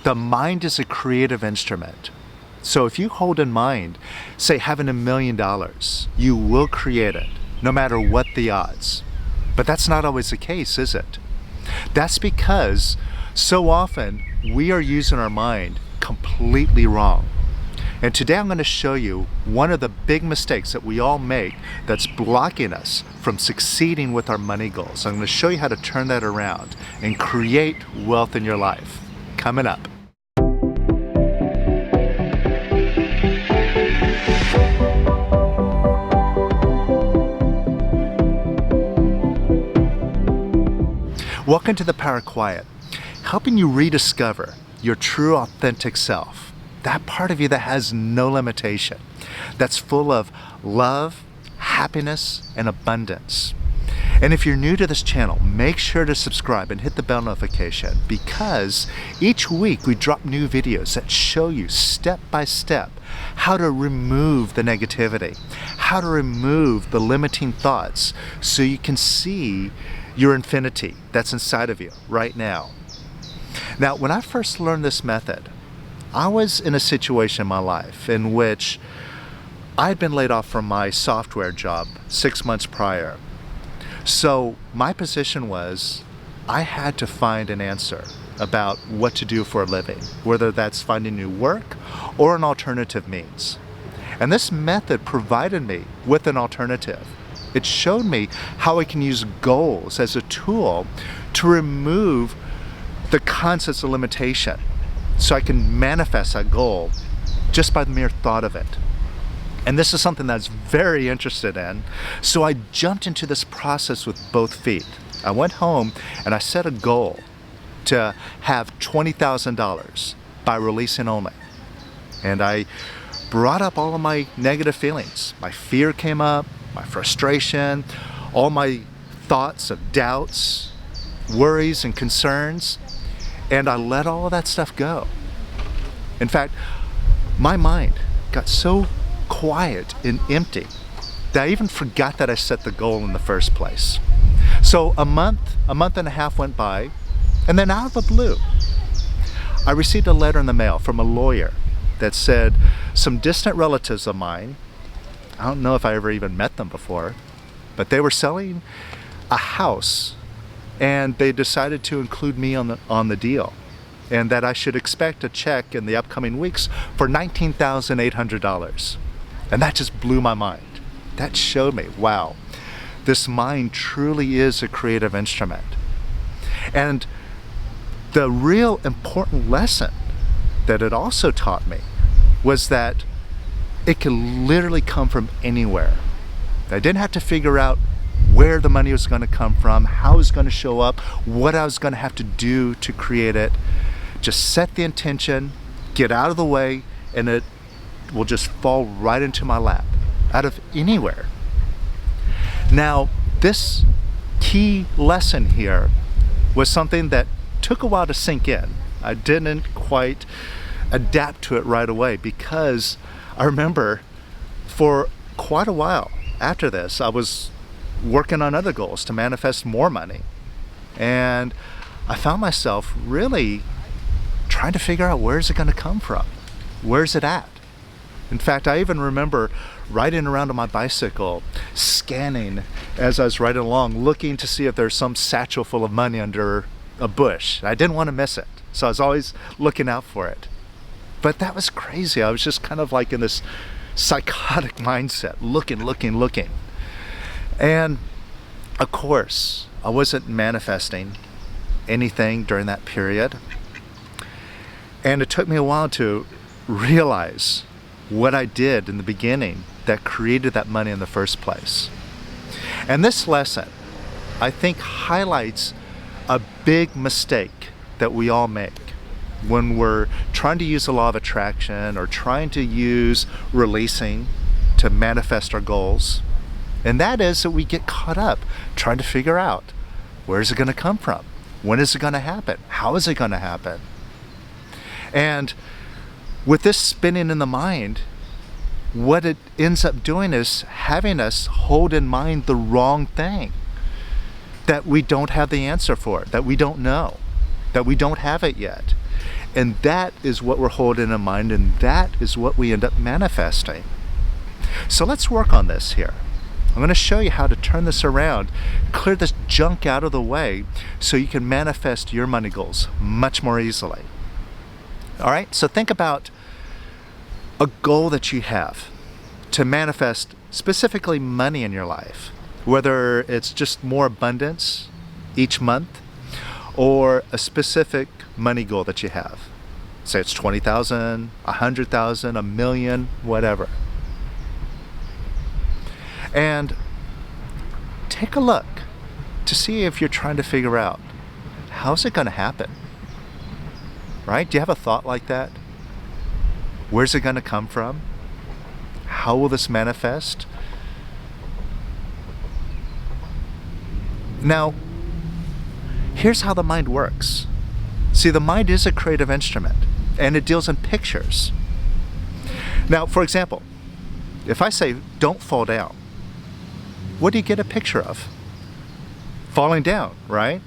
The mind is a creative instrument. So if you hold in mind, say having $1 million, you will create it, no matter what the odds. But that's not always the case, is it? That's because so often we are using our mind completely wrong. And today I'm going to show you one of the big mistakes that we all make that's blocking us from succeeding with our money goals. I'm going to show you how to turn that around and create wealth in your life. Coming up. Welcome to the Power of Quiet, helping you rediscover your true authentic self. That part of you that has no limitation, that's full of love, happiness, and abundance. And if you're new to this channel, make sure to subscribe and hit the bell notification, because each week we drop new videos that show you step by step how to remove the negativity, how to remove the limiting thoughts so you can see your infinity that's inside of you right now. Now, when I first learned this method, I was in a situation in my life in which I had been laid off from my software job 6 months prior. So my position was I had to find an answer about what to do for a living, whether that's finding new work or an alternative means. And this method provided me with an alternative. It showed me how I can use goals as a tool to remove the concepts of limitation, so I can manifest that goal just by the mere thought of it. And this is something that I was very interested in, so I jumped into this process with both feet. I went home and I set a goal to have $20,000 by releasing only. And I brought up all of my negative feelings. My fear came up, my frustration, all my thoughts of doubts, worries, and concerns. And I let all of that stuff go. In fact, my mind got so quiet and empty that I even forgot that I set the goal in the first place. So a month and a half went by, and then out of the blue, I received a letter in the mail from a lawyer that said some distant relatives of mine, I don't know if I ever even met them before, but they were selling a house, and they decided to include me on the deal, and that I should expect a check in the upcoming weeks for $19,800. And that just blew my mind. That showed me, wow, this mind truly is a creative instrument. And the real important lesson that it also taught me was that it can literally come from anywhere. I didn't have to figure out where the money was going to come from, how it was going to show up, what I was going to have to do to create it. Just set the intention, get out of the way, and it will just fall right into my lap, out of anywhere. Now, this key lesson here was something that took a while to sink in. I didn't quite adapt to it right away, because I remember for quite a while after this, I was working on other goals to manifest more money. And I found myself really trying to figure out, where is it going to come from? Where's it at? In fact, I even remember riding around on my bicycle, scanning as I was riding along, looking to see if there's some satchel full of money under a bush. I didn't want to miss it, so I was always looking out for it. But that was crazy. I was just kind of like in this psychotic mindset, looking. And of course, I wasn't manifesting anything during that period. And it took me a while to realize what I did in the beginning that created that money in the first place. And this lesson, I think, highlights a big mistake that we all make when we're trying to use the law of attraction or trying to use releasing to manifest our goals. And that is that we get caught up trying to figure out, where is it going to come from? When is it going to happen? How is it going to happen? And with this spinning in the mind, what it ends up doing is having us hold in mind the wrong thing, that we don't have the answer for, that we don't know, that we don't have it yet. And that is what we're holding in mind, and that is what we end up manifesting. So let's work on this here. I'm going to show you how to turn this around, clear this junk out of the way so you can manifest your money goals much more easily. All right, so think about a goal that you have to manifest specifically money in your life, whether it's just more abundance each month or a specific money goal that you have. Say it's 20,000, 100,000, a million, whatever. And take a look to see if you're trying to figure out, how's it going to happen? Right? Do you have a thought like that? Where's it going to come from? How will this manifest? Now, here's how the mind works. See, the mind is a creative instrument, and it deals in pictures. Now, for example, if I say, don't fall down, what do you get a picture of? Falling down, right?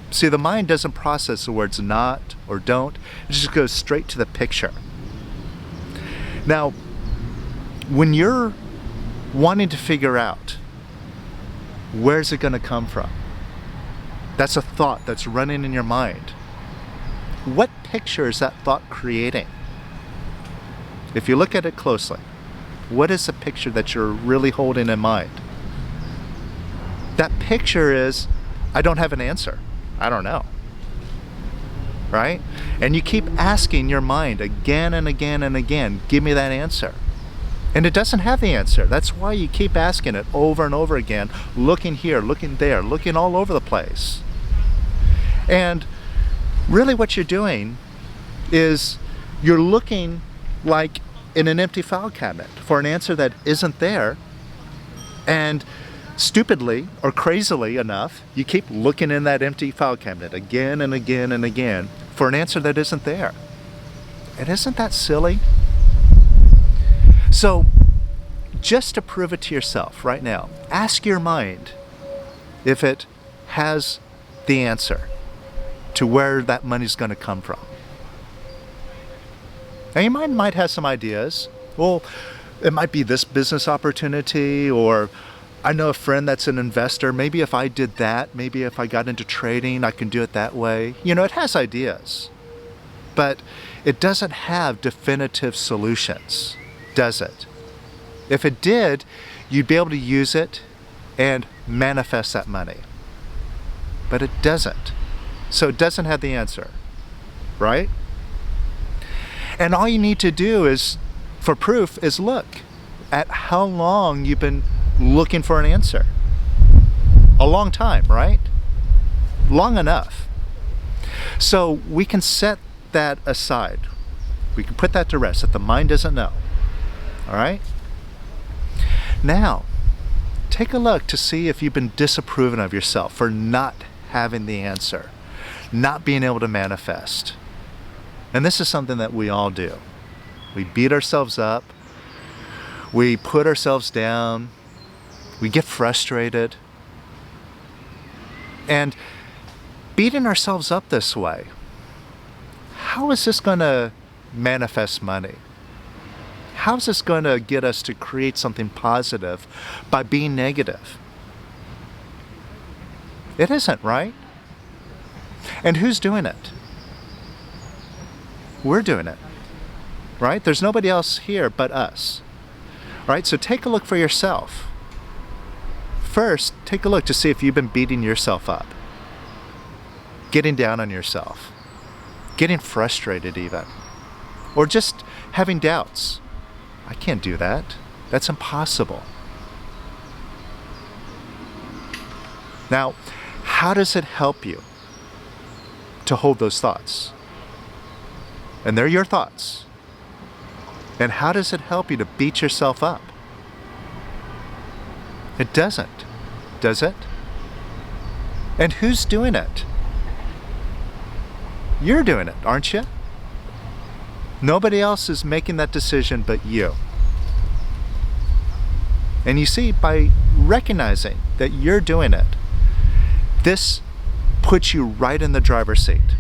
See, the mind doesn't process the words not or don't. It just goes straight to the picture. Now, when you're wanting to figure out where's it going to come from, that's a thought that's running in your mind. What picture is that thought creating? If you look at it closely, what is the picture that you're really holding in mind? That picture is, I don't have an answer. I don't know. Right? And you keep asking your mind again and again and again, give me that answer. And it doesn't have the answer. That's why you keep asking it over and over again, looking here, looking there, looking all over the place. And really what you're doing is you're looking like in an empty file cabinet for an answer that isn't there. And stupidly or crazily enough, you keep looking in that empty file cabinet again and again and again for an answer that isn't there. And isn't that silly? So, just to prove it to yourself right now, ask your mind if it has the answer to where that money's going to come from. Now, your mind might have some ideas. Well, it might be this business opportunity, or I know a friend that's an investor. Maybe if I did that, maybe if I got into trading, I can do it that way. You know, it has ideas, but it doesn't have definitive solutions, does it? If it did, you'd be able to use it and manifest that money. But it doesn't. So it doesn't have the answer, right? And all you need to do is, for proof, is look at how long you've been looking for an answer. A long time, right? Long enough. So we can set that aside. We can put that to rest, that the mind doesn't know. All right? Now, take a look to see if you've been disapproving of yourself for not having the answer, not being able to manifest. And this is something that we all do. We beat ourselves up. We put ourselves down. We get frustrated. And beating ourselves up this way, how is this going to manifest money? How is this going to get us to create something positive by being negative? It isn't, right? And who's doing it? We're doing it, right? There's nobody else here but us, right? So take a look for yourself. First, take a look to see if you've been beating yourself up, getting down on yourself, getting frustrated even, or just having doubts. I can't do that. That's impossible. Now, how does it help you to hold those thoughts? And they're your thoughts. And how does it help you to beat yourself up? It doesn't, does it? And who's doing it? You're doing it, aren't you? Nobody else is making that decision but you. And you see, by recognizing that you're doing it, this puts you right in the driver's seat.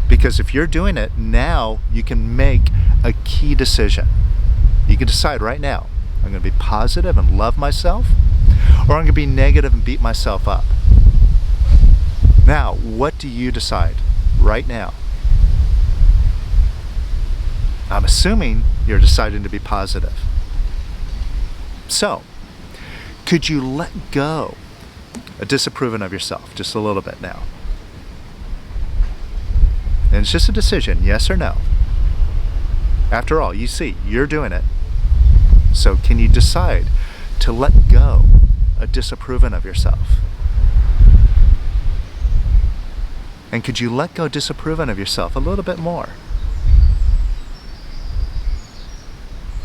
Because if you're doing it, now you can make a key decision. You can decide right now, I'm going to be positive and love myself, or I'm going to be negative and beat myself up. Now, what do you decide right now? I'm assuming you're deciding to be positive. So, could you let go of disapproving of yourself just a little bit now? And it's just a decision, yes or no. After all, you see, you're doing it. So can you decide to let go of disapproving of yourself? And could you let go of disapproving of yourself a little bit more?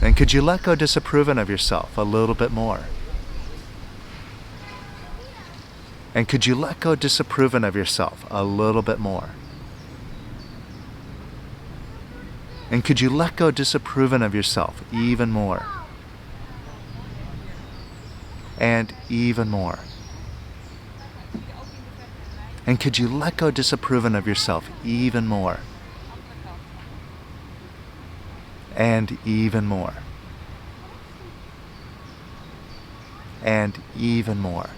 And could you let go of disapproving of yourself a little bit more? And could you let go of disapproving of yourself a little bit more? And could you let go of disapproving of yourself even more? And even more. And could you let go of disapproving of yourself even more? And even more. And even more.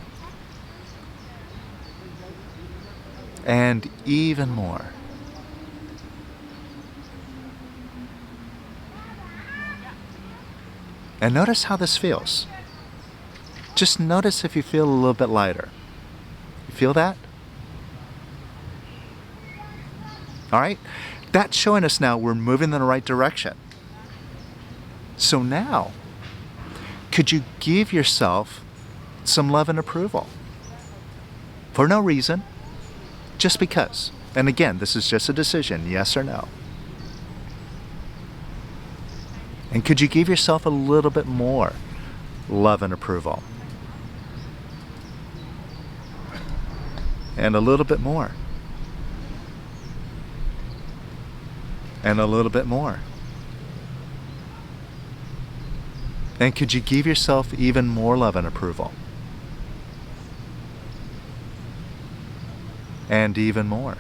And even more. And notice how this feels. Just notice if you feel a little bit lighter. You feel that? All right? That's showing us now we're moving in the right direction. So now, could you give yourself some love and approval? For no reason, just because. And again, this is just a decision, yes or no. And could you give yourself a little bit more love and approval? And a little bit more. And a little bit more. And could you give yourself even more love and approval? And even more.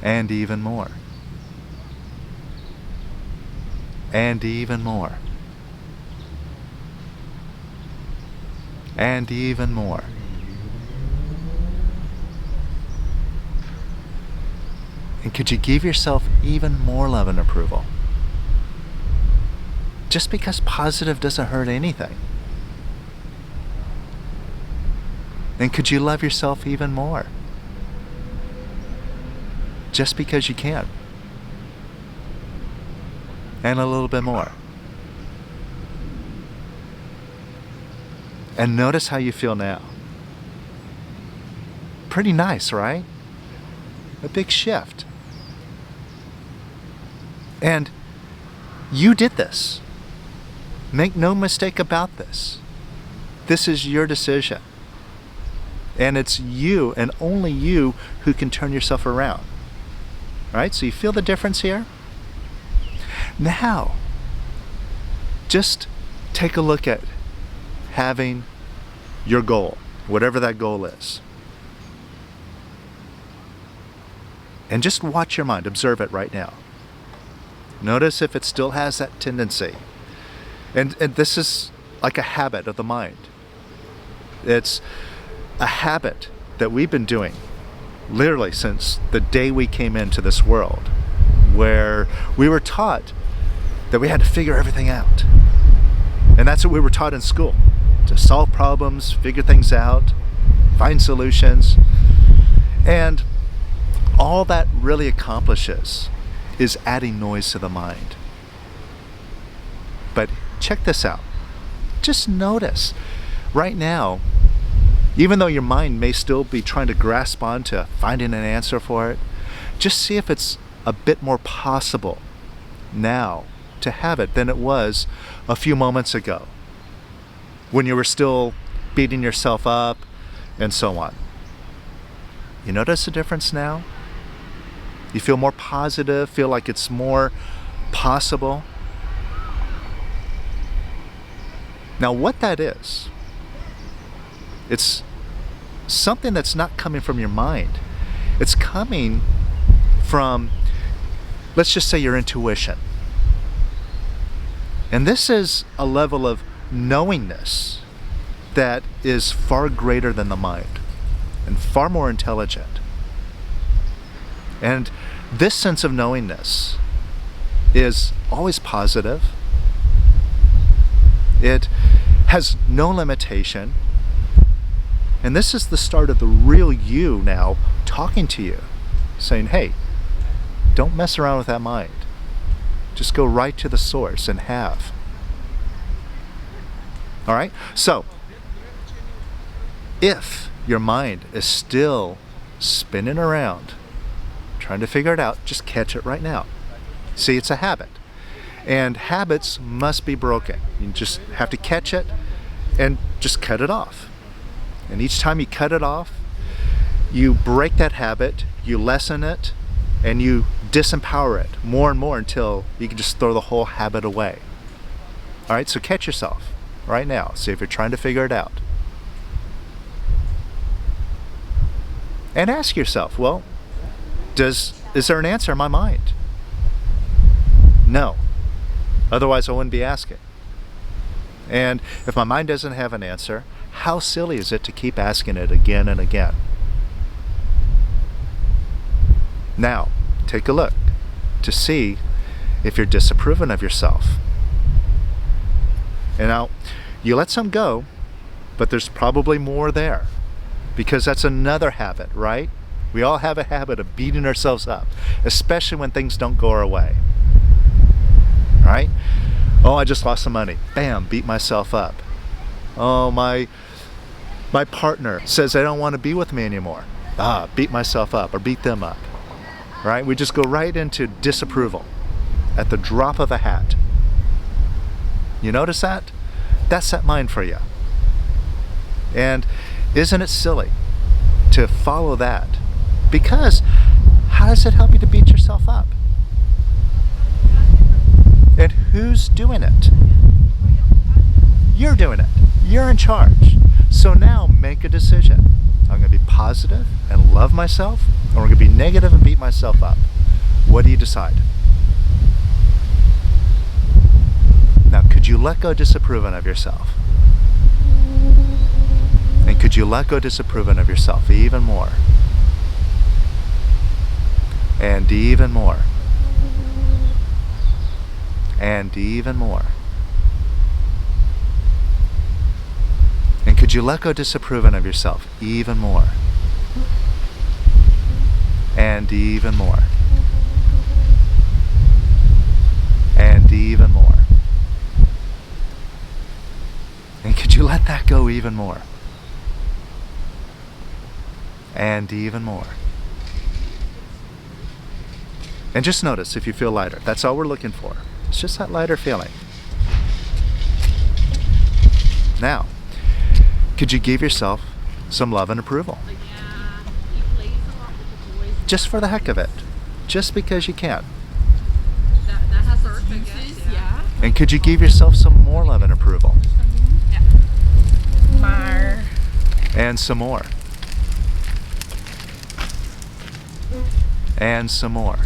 And even more. And even more. And even more. And could you give yourself even more love and approval? Just because positive doesn't hurt anything. And could you love yourself even more? Just because you can. And a little bit more. And notice how you feel now. Pretty nice, right? A big shift. And you did this. Make no mistake about this. This is your decision. And it's you and only you who can turn yourself around. All right, so you feel the difference here? Now, just take a look at having your goal, whatever that goal is. And just watch your mind, observe it right now. Notice if it still has that tendency. And this is like a habit of the mind. It's a habit that we've been doing literally since the day we came into this world, where we were taught that we had to figure everything out. And that's what we were taught in school, to solve problems, figure things out, find solutions. And all that really accomplishes is adding noise to the mind. But check this out. Just notice right now, even though your mind may still be trying to grasp onto finding an answer for it, just see if it's a bit more possible now to have it than it was a few moments ago, when you were still beating yourself up and so on. You notice the difference now? You feel more positive, feel like it's more possible. Now what that is, it's something that's not coming from your mind. coming from, let's just say, your intuition. And this is a level of knowingness that is far greater than the mind and far more intelligent. And this sense of knowingness is always positive. It has no limitation. And this is the start of the real you now talking to you, saying, hey, don't mess around with that mind. Just go right to the source and have. All right? So, if your mind is still spinning around, trying to figure it out, just catch it right now. See, it's a habit. And habits must be broken. You just have to catch it and just cut it off. And each time you cut it off, you break that habit, you lessen it, and you disempower it more and more until you can just throw the whole habit away. All right, so catch yourself right now. See if you're trying to figure it out. And ask yourself, well, is there an answer in my mind? No. Otherwise, I wouldn't be asking. And if my mind doesn't have an answer, how silly is it to keep asking it again and again? Now, take a look to see if you're disapproving of yourself. And now, you let some go, but there's probably more there, because that's another habit, right? We all have a habit of beating ourselves up, especially when things don't go our way. Right? Oh, I just lost some money. Bam, beat myself up. Oh, my partner says they don't want to be with me anymore. Beat myself up or beat them up. Right? We just go right into disapproval at the drop of a hat. You notice that? That's that mind for you. And isn't it silly to follow that? Because how does it help you to beat yourself up? And who's doing it? You're doing it. You're in charge. So now make a decision. I'm going to be positive and love myself, or I'm going to be negative and beat myself up. What do you decide? Now, could you let go disapproving of yourself? And could you let go disapproving of yourself even more? And even more. And even more. And could you let go disapproving of yourself even more? And even more. And even more. And could you let that go even more? And even more. And just notice if you feel lighter. That's all we're looking for. It's just that lighter feeling. Now, could you give yourself some love and approval? Just for the heck of it. Just because you can. That has its uses, yeah. And could you give yourself some more love and approval? More. And some more. And some more.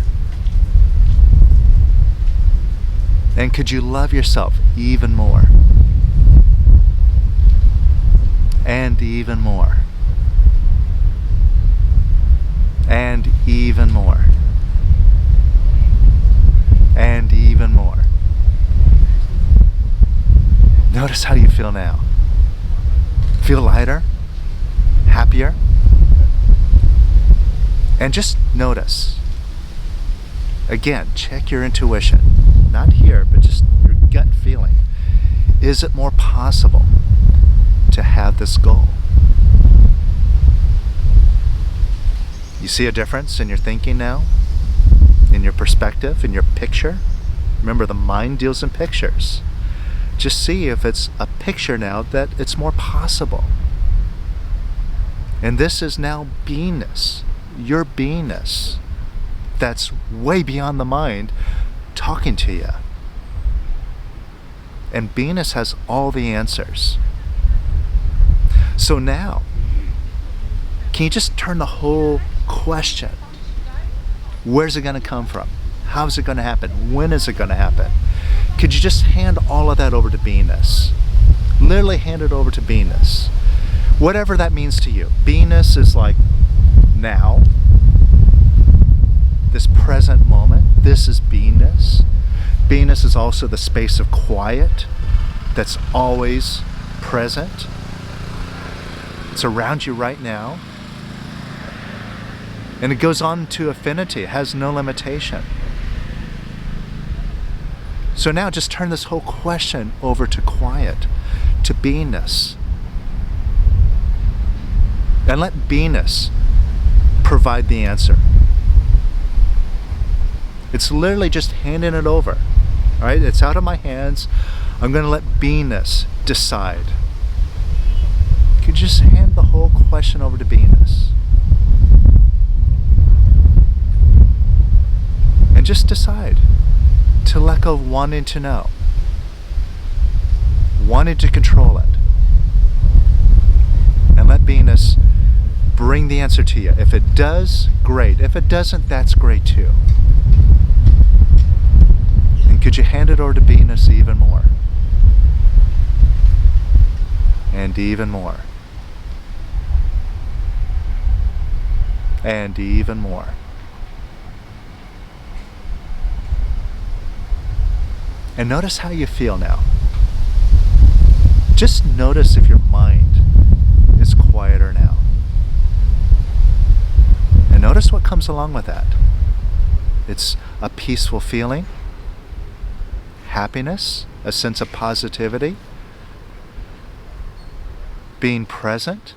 And could you love yourself even more? And even more. And even more. And even more. Notice how you feel now. Feel lighter? Happier? And just notice. Again, check your intuition. Not here, but just your gut feeling. Is it more possible to have this goal? You see a difference in your thinking now? In your perspective, in your picture? Remember, the mind deals in pictures. Just see if it's a picture now that it's more possible. And this is now beingness. Your beingness. That's way beyond the mind talking to you. And beingness has all the answers. So now, can you just turn the whole question Where's it going to come from? How is it going to happen? When is it going to happen? Could you just hand all of that over to beingness? Literally hand it over to beingness. Whatever that means to you. Beingness is like now, this present moment. This is beingness. Beingness is also the space of quiet that's always present. It's around you right now. And it goes on to infinity. It has no limitation. So now just turn this whole question over to quiet, to beingness. And let beingness provide the answer. It's literally just handing it over. All right, it's out of my hands. I'm going to let beingness decide. Could you just hand the whole question over to beingness? And just decide to let go of wanting to know, wanting to control it. And let beingness bring the answer to you. If it does, great. If it doesn't, that's great too. And could you hand it over to beingness even more? And even more. And even more. And notice how you feel now. Just notice if your mind is quieter now. And notice what comes along with that. It's a peaceful feeling, happiness, a sense of positivity, being present.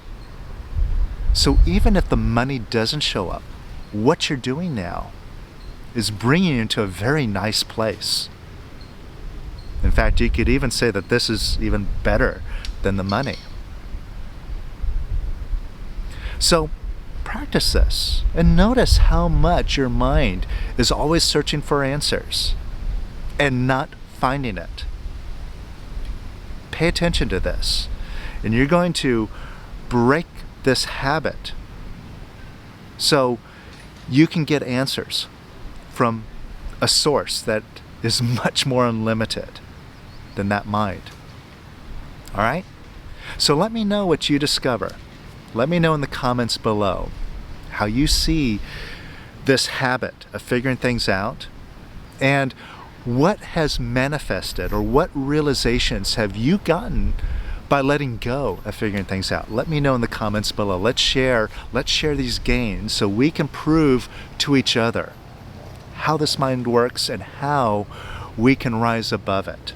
So even if the money doesn't show up, what you're doing now is bringing you into a very nice place. In fact, you could even say that this is even better than the money. So practice this and notice how much your mind is always searching for answers and not finding it. Pay attention to this, and you're going to break this habit so you can get answers from a source that is much more unlimited than that mind. All right? So let me know what you discover. Let me know in the comments below how you see this habit of figuring things out, and what has manifested or what realizations have you gotten by letting go of figuring things out. Let me know in the comments below. Let's share these gains so we can prove to each other how this mind works and how we can rise above it.